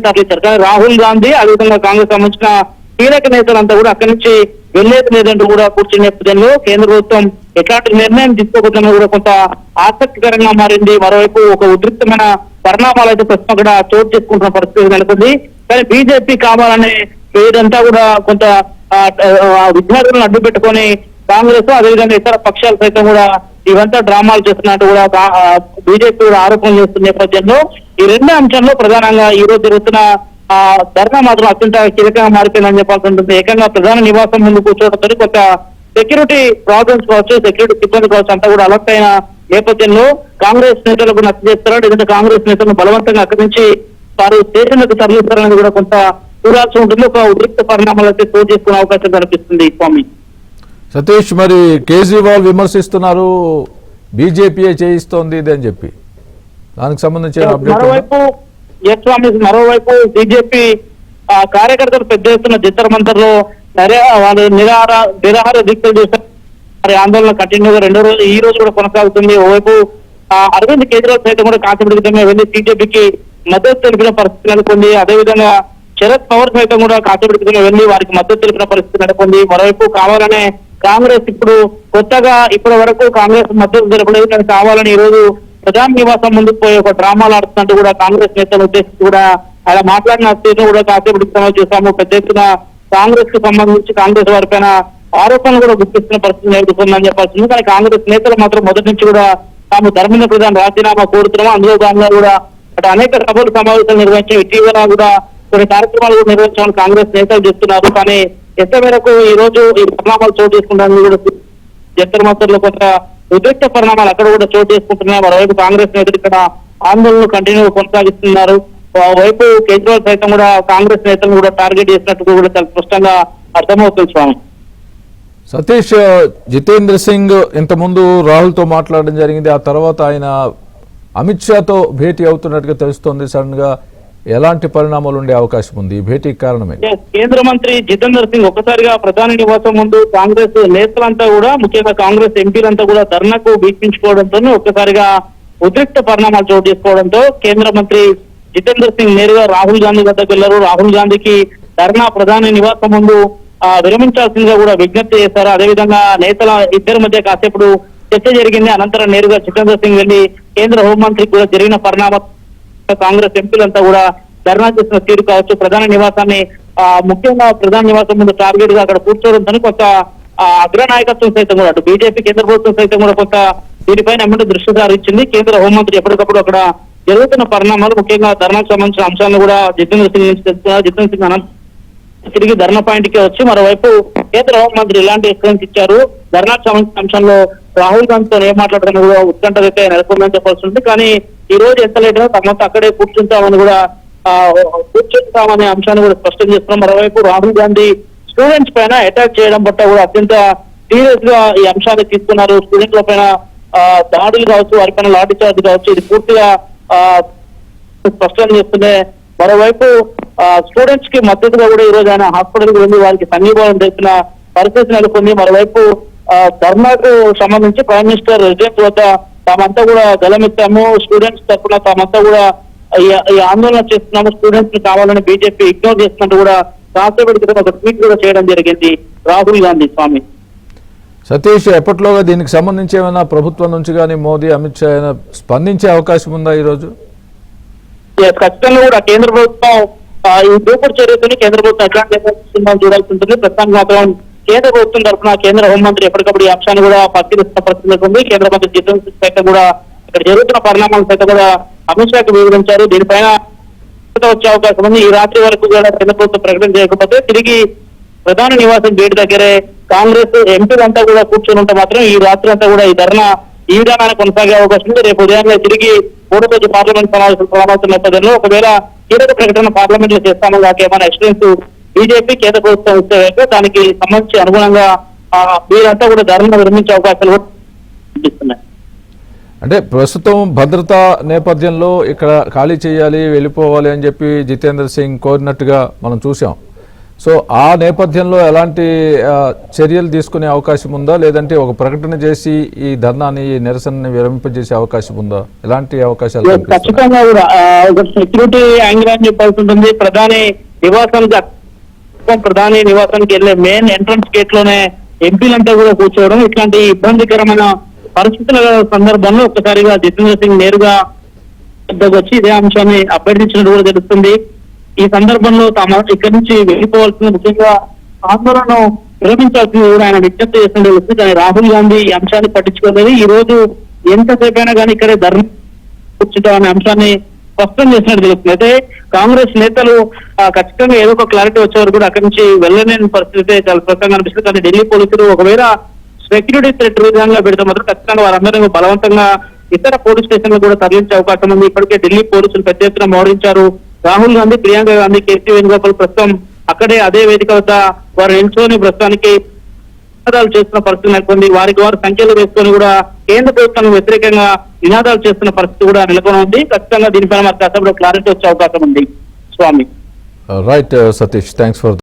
తరలించారు. కానీ రాహుల్ గాంధీ అదేవిధంగా కాంగ్రెస్ సంబంధించిన కీలక నేతలంతా కూడా అక్కడి నుంచి వెళ్లేది లేదంటూ కూడా కూర్చున్న నేపథ్యంలో కేంద్ర ప్రభుత్వం ఎట్లాంటి నిర్ణయం తీసుకోబోతుందో కూడా కొంత ఆసక్తికరంగా మారింది. మరోవైపు ఒక ఉద్రిక్తమైన పరిణామాలు అయితే ప్రస్తుతం కూడా చోటు చేసుకుంటున్న పరిస్థితి నెలకొంది. కానీ బీజేపీ కావాలనే పేరంతా కూడా కొంత విద్యార్థులను అడ్డు పెట్టుకొని కాంగ్రెస్ అదేవిధంగా ఇతర పక్షాలు సైతం కూడా ఇవంతా డ్రామాలు చేస్తున్నట్టు కూడా బీజేపీ కూడా ఆరోపణలు చేస్తున్న నేపథ్యంలో ఈ రెండు అంశాల్లో ప్రధానంగా ఈ రోజు జరుగుతున్న ధర్నా మాత్రం అత్యంత కీలకంగా మారిపోయిందని చెప్పాల్సి ఉంటుంది. ఏకంగా ప్రధాన నివాసం ముందు కూర్చోవడంతో కొంత సెక్యూరిటీ ప్రాబ్లమ్స్ కావచ్చు, సెక్యూరిటీ సిబ్బంది కావచ్చు అంతా కూడా అలర్ట్ అయిన నేపథ్యంలో కాంగ్రెస్ నేతలకు నచ్చ చేస్తారా లేదంటే కాంగ్రెస్ నేతలను బలవంతంగా అక్కడి నుంచి వారు స్టేషన్లకు తరలిస్తారనేది కూడా కొంత చూడాల్సి ఉంటుంది. ఒక ఉద్రిక్త పరిణామాలు అయితే చోటు చేసుకునే అవకాశం కనిపిస్తుంది. స్వామి సతీష్, మరి కేజ్రీవాల్ విమర్శిస్తున్నారు బీజేపీయే చేయిస్తోంది ఇది అని చెప్పి, దానికి సంబంధించిన మరోవైపు బీజేపీ కార్యకర్తలు పెద్ద ఎత్తున జంతర్ మంతర్లో వాళ్ళు నిరాహార దీక్షలు చేస్తారు. మరి ఆందోళన కంటిన్యూగా రెండో రోజు ఈ రోజు కూడా కొనసాగుతుంది. ఓవైపు అరవింద్ కేజ్రీవాల్ సైతం కూడా కాశీపడిగా వెళ్లి బీజేపీకి మద్దతు తెలిపిన పరిస్థితి నెలకొంది. అదేవిధంగా శరద్ పవార్ సైతం కూడా కాశీపడిగా వెళ్లి వారికి మద్దతు తెలిపిన పరిస్థితి నెలకొంది. మరోవైపు కావాలనే కాంగ్రెస్ ఇప్పుడు కొత్తగా ఇప్పటి వరకు కాంగ్రెస్ మద్దతు తెలపలేదు, కానీ కావాలని ఈ రోజు ప్రధాన నివాసం ముందుకు పోయి ఒక డ్రామాలు ఆడుతున్నట్టు కూడా కాంగ్రెస్ నేతలు ఉద్దేశించి కూడా అలా మాట్లాడిన తీరును కూడా కాసేపటి చూసాము. పెద్ద ఎత్తున కాంగ్రెస్ కి సంబంధించి కాంగ్రెస్ వారిపైన ఆరోపణలు కూడా గుర్తిస్తున్న పరిస్థితి ఎదుర్కొందని చెప్పాల్సింది. కానీ కాంగ్రెస్ నేతలు మాత్రం మొదటి నుంచి కూడా తాము ధర్మేంద్ర ప్రధాన్ రాజీనామా కోరుతున్నాము, అందులో భాగంగా కూడా అటు అనేక సభలు సమావేశాలు నిర్వహించాం, ఇటీవల కూడా కొన్ని కార్యక్రమాలు కూడా నిర్వహించామని కాంగ్రెస్ నేతలు చెప్తున్నారు. కానీ ఎంత మేరకు ఈ రోజు ఈ పరిణామాలు చోటు చేసుకుంటారని కూడా జంతర్ మంతర్లో కొంత ఉద్రిక్త పరిణామాలు అక్కడ కూడా చోటు చేసుకుంటున్నాయి. మరోవైపు కాంగ్రెస్ నేతలు ఇక్కడ ఆందోళనలు కంటిన్యూ కొనసాగిస్తున్నారు. వైపు కేజ్రీవాల్ సైతం కూడా కాంగ్రెస్ నేతలను కూడా టార్గెట్ చేసినట్టు కూడా చాలా స్పష్టంగా అర్థమవుతుంది. స్వామి సతీష్, జితేంద్ర సింగ్ ఇంతకుముందు రాహుల్ తో మాట్లాడడం జరిగింది, ఆ తర్వాత ఆయన అమిత్ షాతో భేటీ అవుతున్నట్టుగా తెలుస్తోంది. సడన్ గా ఎలాంటి పరిణామాలు ఉండే అవకాశం ఉంది ఈ భేటీకి కారణమే? కేంద్ర మంత్రి జితేంద్ర సింగ్ ఒక్కసారిగా ప్రధాని నివాసం ముందు కాంగ్రెస్ నేతలంతా కూడా ముఖ్యంగా కాంగ్రెస్ ఎంపీలంతా కూడా ధర్నాకు వీక్షించుకోవడంతో ఒక్కసారిగా ఉద్రిక్త పరిణామాలు చోటు చేసుకోవడంతో కేంద్ర మంత్రి జితేంద్ర సింగ్ నేరుగా రాహుల్ గాంధీ వద్దకు వెళ్లారు. రాహుల్ గాంధీకి ధర్నా ప్రధాని నివాసం ముందు విరమించాల్సిందిగా కూడా విజ్ఞప్తి చేశారు. అదేవిధంగా నేతల ఇద్దరి మధ్య కాసేపు చర్చ జరిగింది. అనంతరం నేరుగా జితేంద్ర సింగ్ వెళ్లి కేంద్ర హోంమంత్రికి కూడా జరిగిన పరిణామం కాంగ్రెస్ ఎంపీలంతా కూడా ధర్నా చేసిన తీరు కావచ్చు, ప్రధాన నివాసాన్ని ముఖ్యంగా ప్రధాన నివాసం ముందు టార్గెట్ గా అక్కడ కూర్చోవడంతో కొంత అగ్రనాయకత్వం సైతం కూడా అటు బీజేపీ కేంద్ర ప్రభుత్వం సైతం కూడా కొంత దీనిపైన ఎమ్మటి దృష్టి సారించింది. కేంద్ర హోంమంత్రి ఎప్పటికప్పుడు అక్కడ జరుగుతున్న పరిణామాలు ముఖ్యంగా ధర్నాకు సంబంధించిన అంశాలను కూడా జితేంద్ర సింగ్ నుంచి తెలుసుకున్నారు. జితేంద్ర సింగ్ తిరిగి ధర్నా పాయింట్ కి వచ్చి మరోవైపు కేంద్ర హోంమంత్రి ఎలాంటి ఎక్స్ప్లెయిన్స్ ఇచ్చారు, ధర్నాకు సంబంధించిన అంశంలో రాహుల్ గాంధీతో ఏం మాట్లాడడం కూడా ఉత్కంఠతే నెలకొందని చెప్పాల్సి ఉంది. కానీ ఈ రోజు ఎంత లేదో తమంతా అక్కడే కూర్చుంటామని కూడా కూర్చుంటామనే అంశాన్ని కూడా స్పష్టం చేస్తున్నాం. మరోవైపు రాహుల్ గాంధీ స్టూడెంట్స్ పైన అటాక్ చేయడం పట్ల కూడా అత్యంత సీరియస్ గా ఈ అంశాన్ని తీసుకున్నారు. స్టూడెంట్ల పైన దాడులు కావచ్చు, వారి పైన లాఠీ చార్జ్ కావచ్చు, ఇది పూర్తిగా స్పష్టం చేస్తుండే. మరోవైపు స్టూడెంట్స్ కి మద్దతుగా కూడా ఈ రోజు ఆయన హాస్పిటల్కి వెళ్ళి వారికి సంఘీభావం చేసిన పరిస్థితి నెలకొంది. మరోవైపు ధర్నాకు సంబంధించి ప్రైమ్ మినిస్టర్ రెసిడెన్స్ వద్ద తామంతా కూడా గలమెత్తాము, స్టూడెంట్స్ తరఫున తామంతా కూడా ఈ ఆందోళన చేస్తున్నాము, స్టూడెంట్స్ ని కావాలని బీజేపీ ఇగ్నోర్ చేస్తున్నట్టు కూడా కాసేపటి ఒక ట్వీట్ కూడా చేయడం జరిగింది రాహుల్ గాంధీ. స్వామి సతీష్, ఎప్పట్లోగా దీనికి సంబంధించి ఏమైనా ప్రభుత్వం నుంచి కానీ మోదీ అమిత్ షా స్పందించే అవకాశం ఉందా ఈ రోజు? ఖచ్చితంగా కూడా కేంద్ర ప్రభుత్వం ఈ దూకుడు చర్యతోని కేంద్ర ప్రభుత్వం ఎట్లాంటి చూడాల్సి ఉంటుంది. ప్రస్తుతానికి మాత్రం కేంద్ర ప్రభుత్వం తరఫున కేంద్ర హోంమంత్రి ఎప్పటికప్పుడు ఈ అంశాన్ని కూడా పరిశీలిస్తున్న పరిస్థితి ఉంది. కేంద్ర మంత్రి జితేంద్ర సింగ్ సైతం కూడా ఇక్కడ జరుగుతున్న పరిణామాలు సైతం కూడా అమిత్ షాకి వివరించారు. దీనిపైన వచ్చే అవకాశం ఉంది. ఈ రాత్రి వరకు కూడా కేంద్ర ప్రభుత్వం ప్రకటన చేయకపోతే తిరిగి ప్రధాన నివాసం గేట్ దగ్గరే కాంగ్రెస్ ఎంపీలంతా కూడా కూర్చొని ఉంటే మాత్రం ఈ రాత్రి అంతా కూడా ఈ ధర్నా ఈ విధానాన్ని కొనసాగే అవకాశం ఉంది. రేపు ఉదయాన్నే తిరిగి మూడో రోజు పార్లమెంట్ సమావేశం నేపథ్యంలో ఒకవేళ కీలక ప్రకటన పార్లమెంట్ లో చేస్తామని దాకా ఏమైనా ఎక్స్పీరియన్స్ బీజేపీ కేంద్ర ప్రభుత్వం ఇస్తే దానికి సంబంధించి అనుగుణంగా వీరంతా కూడా ధర్నా విరమించే అవకాశాలు కూడా కనిపిస్తున్నాయి. అంటే ప్రస్తుతం భద్రతా నేపథ్యంలో ఇక్కడ ఖాళీ చేయాలి, వెళ్ళిపోవాలి అని చెప్పి జితేంద్ర సింగ్ కోరినట్టుగా మనం చూసాం. సో ఆ నేపథ్యంలో ఎలాంటి చర్యలు తీసుకునే అవకాశం ఉందా, లేదంటే ఒక ప్రకటన చేసి ఈ ధర్నాని ఈ నిరసనని విరమింపజేసే అవకాశం ఉందా? ఎలాంటి అవకాశాలు కనిపిస్తున్నాయి? ఖచ్చితంగా కూడా ఒక సెక్యూరిటీ యాంగిల్ అని చెప్పాల్సి ఉంటుంది. ప్రధాని నివాసానికి వెళ్ళే మెయిన్ ఎంట్రన్స్ గేట్ లోనే ఎంపీలంతా కూడా కూర్చోవడం, ఇట్లాంటి ఇబ్బందికరమైన పరిస్థితుల సందర్భంలో ఒక్కసారిగా జితేంద్ర సింగ్ నేరుగా వచ్చి ఇదే అంశాన్ని అభ్యర్థించినట్టు కూడా తెలుస్తుంది. ఈ సందర్భంలో తాము ఇక్కడి నుంచి వెళ్ళిపోవాల్సిన, ముఖ్యంగా ఆందోళన విరమించాల్సింది కూడా ఆయన విజ్ఞప్తి చేసినట్టు తెలుస్తుంది. కానీ రాహుల్ గాంధీ ఈ అంశాన్ని పట్టించుకోలేదు. ఈ రోజు ఎంతసేపు అయినా కానీ ఇక్కడే ధర్నా కూర్చుంటాం అనే అంశాన్ని స్పష్టం చేసినట్టు తెలుస్తుంది. అయితే కాంగ్రెస్ నేతలు ఖచ్చితంగా ఏదో ఒక క్లారిటీ వచ్చే వరకు కూడా అక్కడి నుంచి వెళ్ళలేని పరిస్థితి చాలా స్పష్టంగా అనిపిస్తుంది. కానీ ఢిల్లీ పోలీసులు ఒకవేళ సెక్యూరిటీ థ్రెట్ విధంగా పెడితే మాత్రం ఖచ్చితంగా వారందరూ బలవంతంగా ఇతర పోలీస్ స్టేషన్లు కూడా తరలించే అవకాశం ఉంది. ఇప్పటికే ఢిల్లీ పోలీసులు పెద్ద ఎత్తున మోహరించారు. రాహుల్ గాంధీ, ప్రియాంక గాంధీ, కేసీ వేణుగోపాల్ ప్రస్తుతం అక్కడే అదే వేదిక వద్ద వారు నిల్చొని ప్రస్తుతానికి నినాదాలు చేస్తున్న పరిస్థితి నెలకొంది. వారికి వారు సంఖ్యలు వేసుకొని కూడా కేంద్ర ప్రభుత్వానికి వ్యతిరేకంగా నినాదాలు చేస్తున్న పరిస్థితి కూడా నెలకొని ఉంది. ఖచ్చితంగా దీనిపైన మనకు అసెంబ్లీలో క్లారిటీ వచ్చే అవకాశం ఉంది. స్వామి రైట్ సతీష్, థ్యాంక్స్ ఫర్